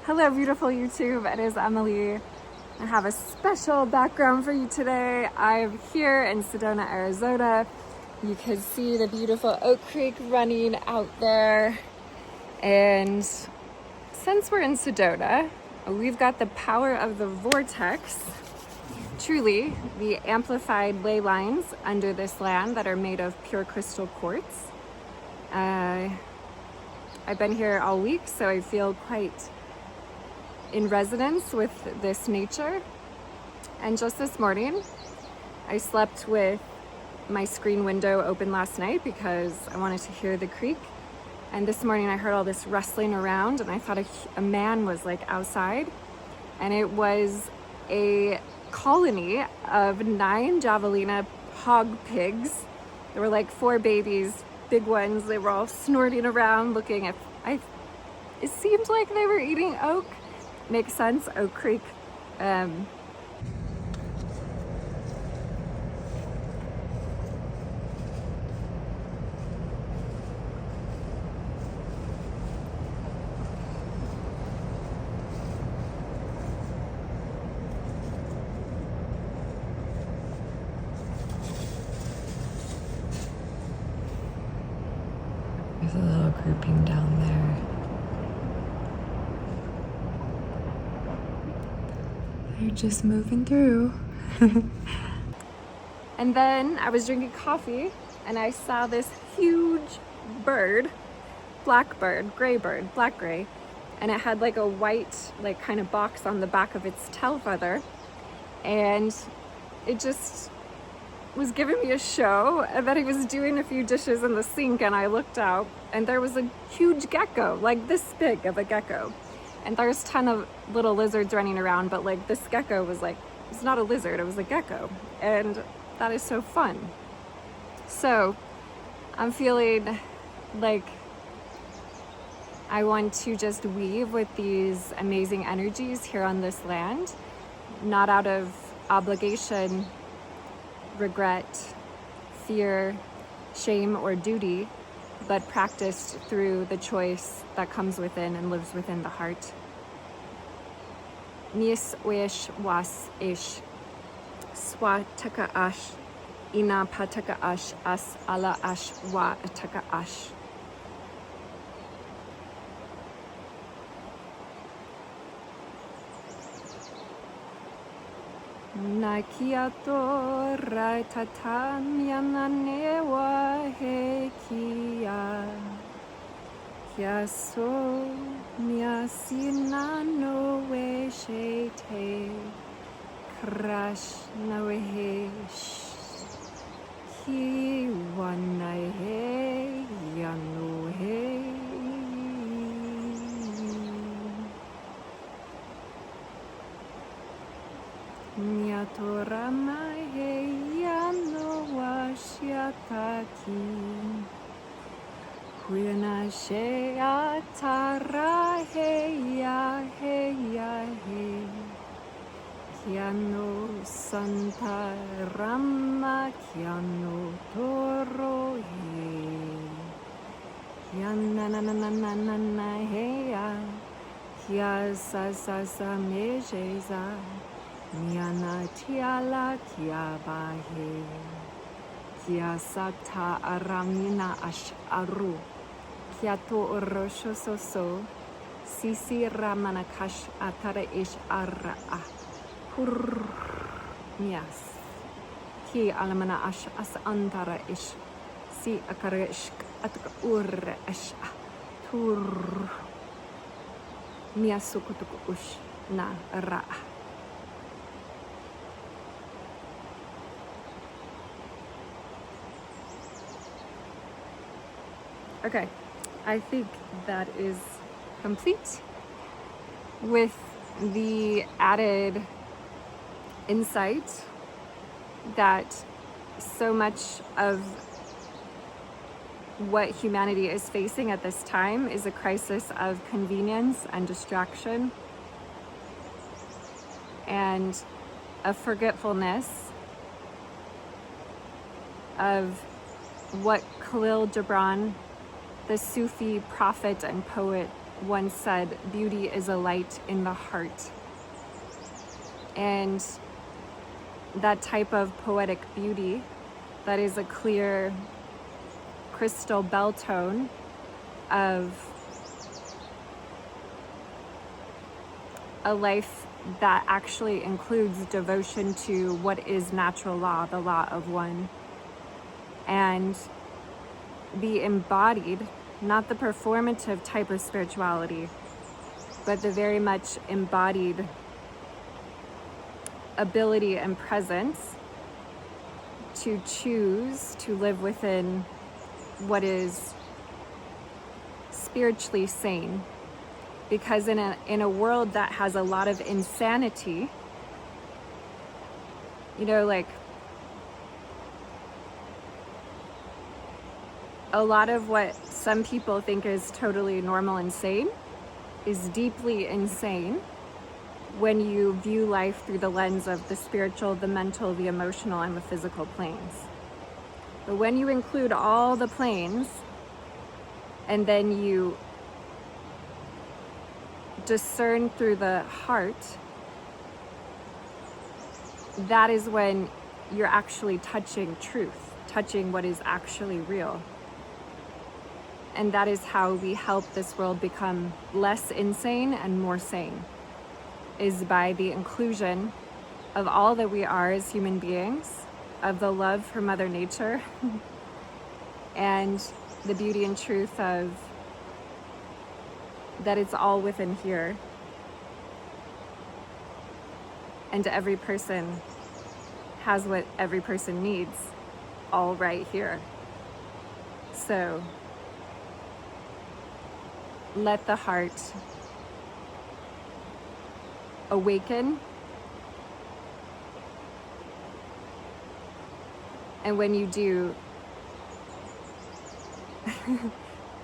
Hello, beautiful YouTube. It is Emily. I have a special background for you today. I'm here in Sedona, Arizona. You can see the beautiful Oak Creek running out there. And since we're in Sedona, we've got the power of the vortex. Truly, the amplified ley lines under this land that are made of pure crystal quartz. I've been here all week, so I feel quite in resonance with this nature. And just this morning, I slept with my screen window open last night because I wanted to hear the creek. And this morning I heard all this rustling around and I thought a man was like outside, and it was a colony of 9 javelina hog pigs. There were like 4 babies, big ones. They were all snorting around looking at, it seemed like they were eating oak. Makes sense, Oak Creek. There's a little grouping down there. They're just moving through. And then I was drinking coffee and I saw this huge bird, black gray, and it had like a white, like kind of box on the back of its tail feather, and it just was giving me a show. And then he was doing a few dishes in the sink and I looked out and there was a huge gecko, like this big of a gecko. And there's a ton of little lizards running around, but like this gecko was like, it's not a lizard, it was a gecko. And that is so fun. So I'm feeling like I want to just weave with these amazing energies here on this land, not out of obligation, regret, fear, shame, or duty, but practiced through the choice that comes within and lives within the heart. Nis oish was ish, swa taka ash, ina pataka ash, as ala ash wa ataka ash. Nakiato raitatamia newa he kia. Kia so mia sina no we she te crash no he ki wana he yano he. Mia tora mai he yano wa shiataki. Huina she atara he ya he. Kiano santa rama kiano toro he. Kiana na na na na na na he ya. Kia sa sa sa me jeza. Miana tiala kia bahe. Kia sata aramina ash aru. Kia to orosho soso. Sisi ramanakash atara ish arra. Hur mias. Ki alamana ash as antara ish. Si akarishk ataka ur ash. Tur miasukutuk ush na ra. Okay, I think that is complete, with the added insight that so much of what humanity is facing at this time is a crisis of convenience and distraction and a forgetfulness of what Khalil Gibran, the Sufi prophet and poet, once said, beauty is a light in the heart. And that type of poetic beauty, that is a clear crystal bell tone of a life that actually includes devotion to what is natural law, the law of one. And the embodied, not the performative type of spirituality, but the very much embodied ability and presence to choose to live within what is spiritually sane. Because in a world that has a lot of insanity, like a lot of what some people think is totally normal and sane is deeply insane when you view life through the lens of the spiritual, the mental, the emotional, and the physical planes. But when you include all the planes and then you discern through the heart, that is when you're actually touching truth, touching what is actually real. And that is how we help this world become less insane and more sane, is by the inclusion of all that we are as human beings, of the love for Mother Nature, and the beauty and truth of that it's all within here. And every person has what every person needs, all right here. So let the heart awaken. And when you do,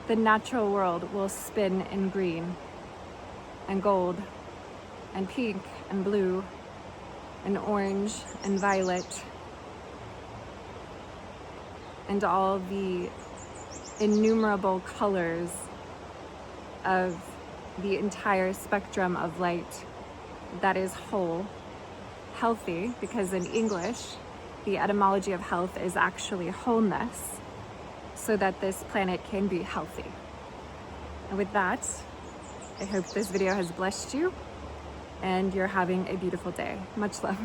the natural world will spin in green and gold and pink and blue and orange and violet and all the innumerable colors of the entire spectrum of light that is whole, healthy, because in English, the etymology of health is actually wholeness, so that this planet can be healthy. And with that, I hope this video has blessed you and you're having a beautiful day. Much love.